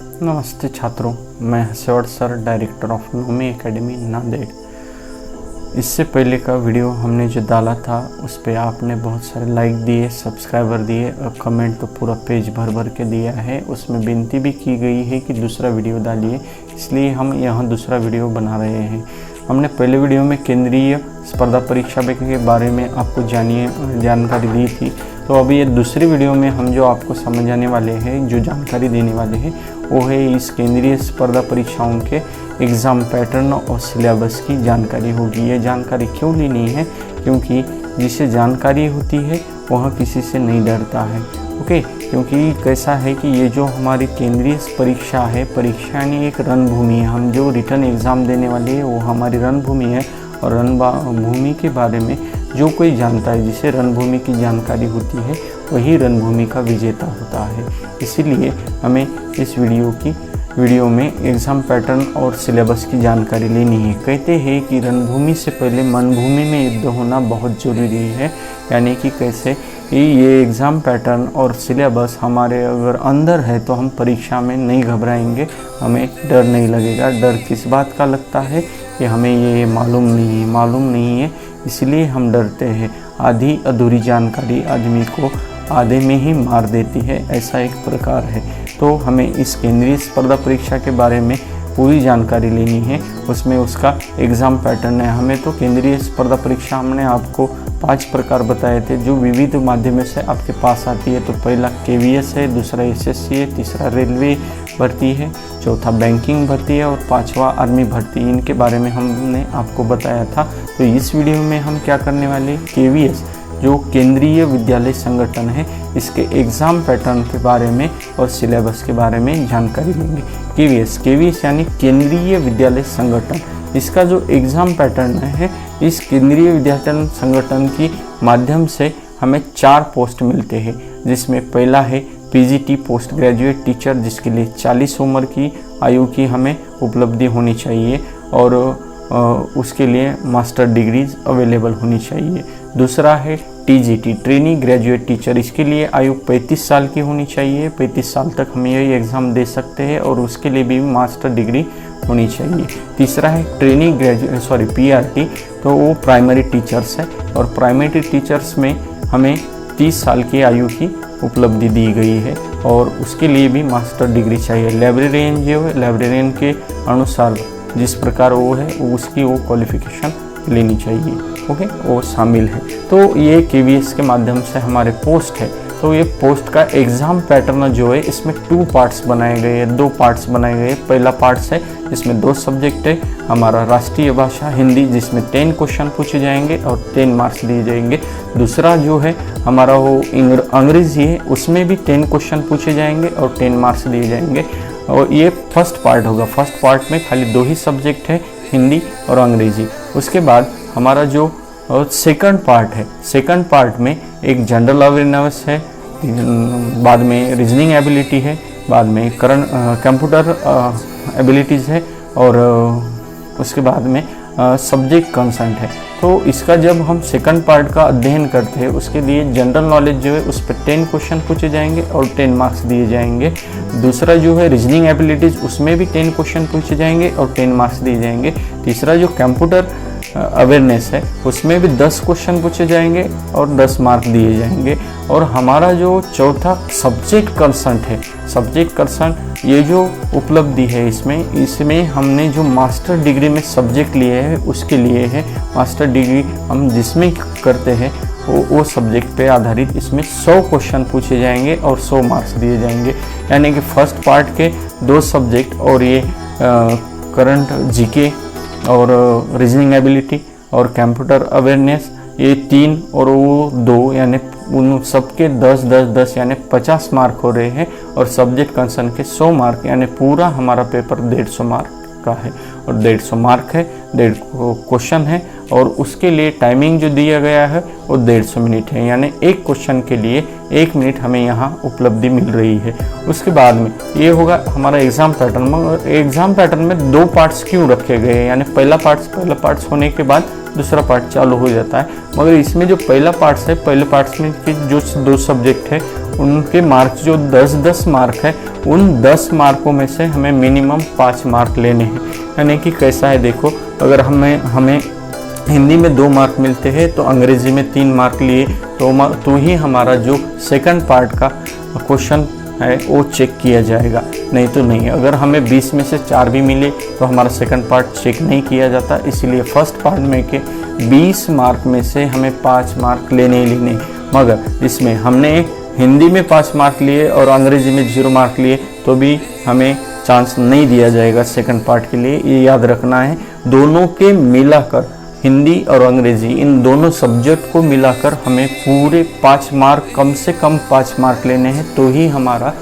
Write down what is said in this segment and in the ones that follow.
नमस्ते छात्रों, मैं Harshvardh sir, director of Navami academy Nanded. इससे पहले का वीडियो हमने जो डाला था उस पर आपने बहुत सारे लाइक दिए, सब्सक्राइबर दिए और कमेंट तो पूरा पेज भर भर के दिया है। उसमें विनती भी की गई है कि दूसरा वीडियो डालिए, इसलिए हम यहाँ दूसरा वीडियो बना रहे हैं। हमने पहले वीडियो में केंद्रीय स्पर्धा परीक्षा के बारे में आपको जानकारी दी थी, तो अभी ये दूसरी वीडियो में हम जो आपको समझाने वाले हैं, जो जानकारी देने वाले हैं, वो है इस केंद्रीय स्पर्धा परीक्षाओं के एग्ज़ाम पैटर्न और सिलेबस की जानकारी होगी। ये जानकारी क्यों लेनी है? क्योंकि जिसे जानकारी होती है वह किसी से नहीं डरता है। ओके, क्योंकि कैसा है कि ये जो हमारी केंद्रीय परीक्षा है, परीक्षा यानी एक रणभूमि है। हम जो रिटर्न एग्ज़ाम देने वाले हैं वो हमारी रणभूमि है, और रणभूमि के बारे में जो कोई जानता है, जिसे रणभूमि की जानकारी होती है, वही रणभूमि का विजेता होता है। इसीलिए हमें इस वीडियो में एग्ज़ाम पैटर्न और सिलेबस की जानकारी लेनी है। कहते हैं कि रणभूमि से पहले मनभूमि में युद्ध होना बहुत ज़रूरी है। यानी कि कैसे ये एग्ज़ाम पैटर्न और सिलेबस हमारे अगर अंदर है तो हम परीक्षा में नहीं घबराएंगे, हमें डर नहीं लगेगा। डर किस बात का लगता है कि हमें ये मालूम नहीं है, इसलिए हम डरते हैं। आधी अधूरी जानकारी आदमी को आधे में ही मार देती है, ऐसा एक प्रकार है। तो हमें इस केंद्रीय स्पर्धा परीक्षा के बारे में पूरी जानकारी लेनी है। उसमें उसका एग्ज़ाम पैटर्न है। हमें तो केंद्रीय स्पर्धा परीक्षा हमने आपको 5 प्रकार बताए थे जो विविध माध्यमों से आपके पास आती है। तो पहला KVS है, दूसरा SSC है, तीसरा रेलवे भर्ती है, चौथा बैंकिंग भर्ती है और 5वां आर्मी भर्ती। इनके बारे में हमने आपको बताया था। तो इस वीडियो में हम क्या करने वाले, KVS जो केंद्रीय विद्यालय संगठन है, इसके एग्ज़ाम पैटर्न के बारे में और सिलेबस के बारे में जानकारी लेंगे। KVS यानी केंद्रीय विद्यालय संगठन, इसका जो एग्ज़ाम पैटर्न है, इस केंद्रीय विद्यालय संगठन की माध्यम से हमें 4 पोस्ट मिलते हैं, जिसमें पहला है PGT पोस्ट ग्रेजुएट टीचर, जिसके लिए 40 उम्र की आयु की हमें उपलब्धि होनी चाहिए और उसके लिए मास्टर डिग्रीज अवेलेबल होनी चाहिए। दूसरा है TGT ट्रेनी ग्रेजुएट टीचर, इसके लिए आयु 35 साल की होनी चाहिए। 35 साल तक हम यही एग्ज़ाम दे सकते हैं और उसके लिए भी मास्टर डिग्री होनी चाहिए। तीसरा है ट्रेनी PRT, तो वो प्राइमरी टीचर्स है और प्राइमरी टीचर्स में हमें 30 साल की आयु की उपलब्धि दी गई है और उसके लिए भी मास्टर डिग्री चाहिए। लाइब्रेरियन जो है, लाइब्रेरियन के अनुसार जिस प्रकार वो है उसकी वो क्वालिफिकेशन लेनी चाहिए। ओके, वो शामिल है। तो ये KVS के माध्यम से हमारे पोस्ट है। तो ये पोस्ट का एग्ज़ाम पैटर्न जो है, इसमें 2 पार्ट्स बनाए गए हैं, 2 पार्ट्स बनाए गए हैं। पहला पार्ट्स है जिसमें 2 सब्जेक्ट है, हमारा राष्ट्रीय भाषा हिंदी, जिसमें 10 क्वेश्चन पूछे जाएंगे और 10 मार्क्स दिए जाएंगे। दूसरा जो है हमारा वो अंग्रेजी है, उसमें भी 10 क्वेश्चन पूछे जाएंगे और 10 मार्क्स दिए जाएंगे। और ये फर्स्ट पार्ट होगा। फर्स्ट पार्ट में खाली 2 ही सब्जेक्ट है, हिंदी और अंग्रेजी। उसके बाद हमारा जो सेकंड पार्ट है, सेकंड पार्ट में एक जनरल अवेयरनेस है, बाद में रीजनिंग एबिलिटी है, बाद में कंप्यूटर एबिलिटीज़ है और उसके बाद में सब्जेक्ट कंसेंट है। तो इसका जब हम सेकंड पार्ट का अध्ययन करते हैं, उसके लिए जनरल नॉलेज जो है उस पर 10 क्वेश्चन पूछे जाएंगे और 10 मार्क्स दिए जाएंगे। दूसरा जो है रीजनिंग एबिलिटीज़, उसमें भी 10 क्वेश्चन पूछे जाएंगे और 10 मार्क्स दिए जाएंगे। तीसरा जो कंप्यूटर अवेयरनेस है, उसमें भी 10 क्वेश्चन पूछे जाएंगे और 10 मार्क दिए जाएंगे। और हमारा जो चौथा सब्जेक्ट कंसेंट है, सब्जेक्ट कंसेंट ये जो उपलब्धि है, इसमें हमने जो मास्टर डिग्री में सब्जेक्ट लिए हैं उसके लिए है। मास्टर डिग्री हम जिसमें करते हैं वो सब्जेक्ट पे आधारित इसमें 100 क्वेश्चन पूछे जाएंगे और 100 मार्क्स दिए जाएंगे। यानी कि फर्स्ट पार्ट के 2 सब्जेक्ट और ये करंट GK और रीजनिंग एबिलिटी और कंप्यूटर अवेयरनेस, ये 3 और वो 2, यानी उन सबके 10 यानी 50 मार्क हो रहे हैं। और सब्जेक्ट कंसर्न के 100 मार्क, यानी पूरा हमारा पेपर 150 मार्क का है और 150 मार्क है, 150 क्वेश्चन है। और उसके लिए टाइमिंग जो दिया गया है वो 150 मिनट है, यानी एक क्वेश्चन के लिए 1 मिनट हमें यहाँ उपलब्धि मिल रही है। उसके बाद में ये होगा हमारा एग्ज़ाम पैटर्न। एग्ज़ाम पैटर्न में 2 पार्ट्स क्यों रखे गए हैं, यानी पहला पार्ट्स होने के बाद दूसरा पार्ट चालू हो जाता है। मगर इसमें जो पहला पार्ट्स है, पहले पार्ट्स में जो 2 सब्जेक्ट है उनके मार्क्स जो 10-10 मार्क है, उन 10 मार्कों में से हमें मिनिमम 5 मार्क लेने हैं। यानी कि कैसा है देखो, अगर हमें हिंदी में 2 मार्क मिलते हैं तो अंग्रेजी में 3 मार्क लिए तो ही हमारा जो सेकंड पार्ट का क्वेश्चन है वो चेक किया जाएगा, नहीं तो नहीं। अगर हमें 20 में से 4 भी मिले तो हमारा सेकंड पार्ट चेक नहीं किया जाता। इसलिए फर्स्ट पार्ट में के 20 मार्क में से हमें 5 मार्क लेने ही लेने। मगर इसमें हमने हिंदी में 5 मार्क लिए और अंग्रेजी में 0 मार्क लिए तो भी हमें चांस नहीं दिया जाएगा सेकंड पार्ट के लिए, ये याद रखना है। दोनों के मिलाकर, हिंदी और अंग्रेजी इन दोनों सब्जेक्ट को मिलाकर हमें पूरे 5 मार्क, कम से कम 5 मार्क लेने हैं, तो ही हमारा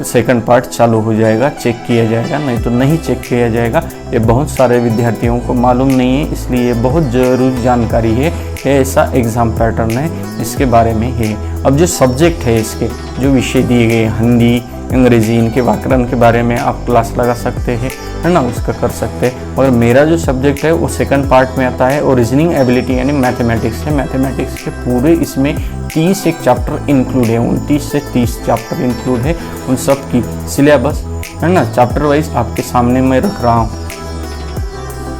सेकंड पार्ट चालू हो जाएगा, चेक किया जाएगा, नहीं तो नहीं चेक किया जाएगा। ये बहुत सारे विद्यार्थियों को मालूम नहीं है, इसलिए बहुत ज़रूरी जानकारी है। ये ऐसा एग्ज़ाम पैटर्न है, इसके बारे में है। अब जो सब्जेक्ट है, इसके जो विषय दिए गए, हिंदी, अंग्रेजी, इनके व्याकरण के बारे में आप क्लास लगा सकते हैं, है ना, उसका कर सकते हैं। और मेरा जो सब्जेक्ट है वो सेकंड पार्ट में आता है और रीजनिंग एबिलिटी यानी मैथमेटिक्स है। मैथमेटिक्स के पूरे इसमें 30 एक चैप्टर इंक्लूड है, 29 से 30 चैप्टर इंक्लूड है। उन सब की सिलेबस, है ना, चैप्टर वाइज आपके सामने मैं रख रहा हूँ।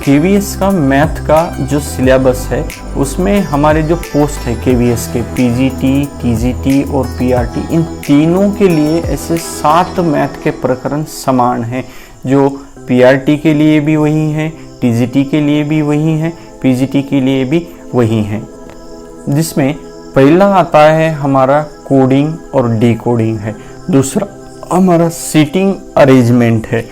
केवीएस का मैथ का जो सिलेबस है उसमें हमारे जो पोस्ट है केवीएस के, पीजीटी, टीजीटी और पीआरटी, इन तीनों के लिए ऐसे 7 मैथ के प्रकरण समान हैं, जो पीआरटी के लिए भी वही हैं, टीजीटी के लिए भी वही हैं, पीजीटी के लिए भी वही हैं। जिसमें पहला आता है हमारा कोडिंग और डिकोडिंग है, दूसरा हमारा सीटिंग अरेंजमेंट है,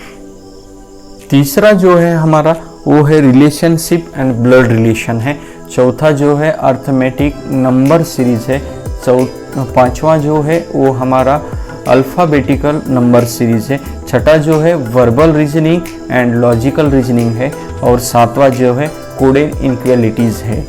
तीसरा जो है हमारा वो है रिलेशनशिप एंड ब्लड रिलेशन है, चौथा जो है अर्थमेटिक नंबर सीरीज है, पांचवा जो है वो हमारा अल्फ़ाबेटिकल नंबर सीरीज है, छठा जो है verbal reasoning and logical reasoning है, और सातवां जो है कोडेड इनक्वालिटीज़ है।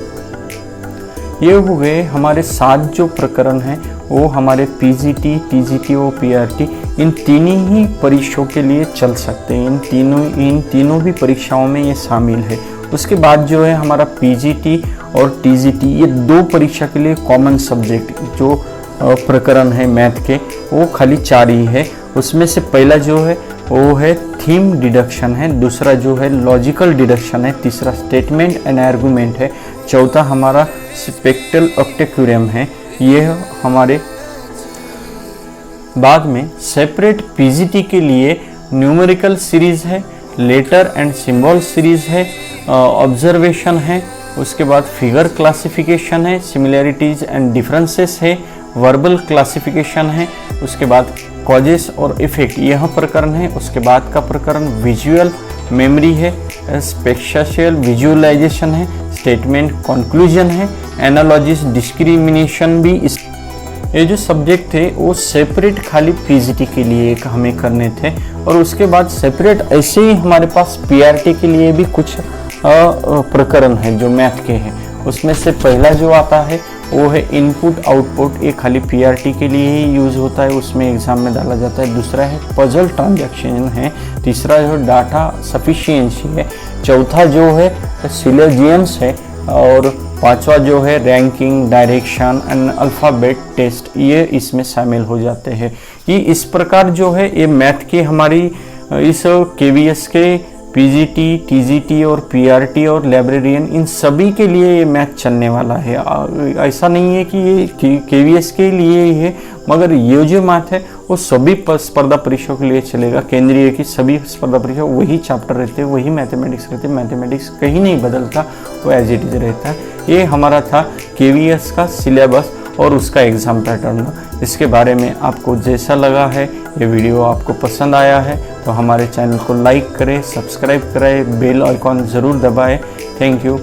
ये हो गए हमारे 7 जो प्रकरण हैं, वो हमारे पीजीटी, टीजीटी और पीआरटी इन तीनों ही परीक्षाओं के लिए चल सकते हैं। इन तीनों भी परीक्षाओं में ये शामिल है। उसके बाद जो है हमारा पीजीटी और टीजीटी, ये 2 परीक्षा के लिए कॉमन सब्जेक्ट जो प्रकरण है मैथ के, वो खाली 4 ही है। उसमें से पहला जो है वो है थीम डिडक्शन है, दूसरा जो है लॉजिकल डिडक्शन है, तीसरा स्टेटमेंट एंड आर्गुमेंट है, चौथा हमारा स्पेक्ट्रल ऑक्टेक्यूरम है। ये हमारे बाद में सेपरेट पीजीटी के लिए न्यूमेरिकल सीरीज है, लेटर एंड सिंबल सीरीज है, ऑब्जर्वेशन है, उसके बाद फिगर क्लासिफिकेशन है, सिमिलैरिटीज एंड डिफरेंसेस है, वर्बल क्लासिफिकेशन है, उसके बाद कॉजेस और इफेक्ट यह प्रकरण है। उसके बाद का प्रकरण विजुअल मेमोरी है, स्पेशियल विजुअलाइजेशन है, स्टेटमेंट कंक्लूजन है, एनालॉजिस डिस्क्रिमिनेशन भी। इस ये जो सब्जेक्ट थे वो सेपरेट खाली पीजीटी के लिए हमें करने थे, और उसके बाद सेपरेट ऐसे ही हमारे पास पीआरटी के लिए भी कुछ प्रकरण है जो मैथ के हैं। उसमें से पहला जो आता है वो है इनपुट आउटपुट, ये खाली पीआरटी के लिए ही यूज़ होता है, उसमें एग्जाम में डाला जाता है। दूसरा है पजल ट्रांजैक्शन है, तीसरा जो डाटा सफिशिएंसी है, चौथा जो है सिलोजियम्स है, और पांचवा जो है ranking, direction and alphabet test, ये इसमें शामिल हो जाते हैं। ये इस प्रकार जो है ये मैथ की हमारी इस केवीएस के पीजीटी, टीजीटी और पीआरटी और लाइब्रेरियन, इन सभी के लिए ये मैथ चलने वाला है। ऐसा नहीं है कि ये केवीएस के लिए ही है, मगर ये जो मैथ है वो सभी स्पर्धा परीक्षाओं के लिए चलेगा। केंद्रीय की सभी स्पर्धा परीक्षा वही चैप्टर रहते हैं, वही मैथमेटिक्स रहते हैं, मैथमेटिक्स कहीं नहीं बदलता, वो एज इट इज रहता है। ये हमारा था केवीएस का सिलेबस और उसका एग्ज़ाम पैटर्न। इसके बारे में आपको जैसा लगा है, ये वीडियो आपको पसंद आया है तो हमारे चैनल को लाइक करें, सब्सक्राइब करें, बेल आइकॉन ज़रूर दबाएं। Thank you.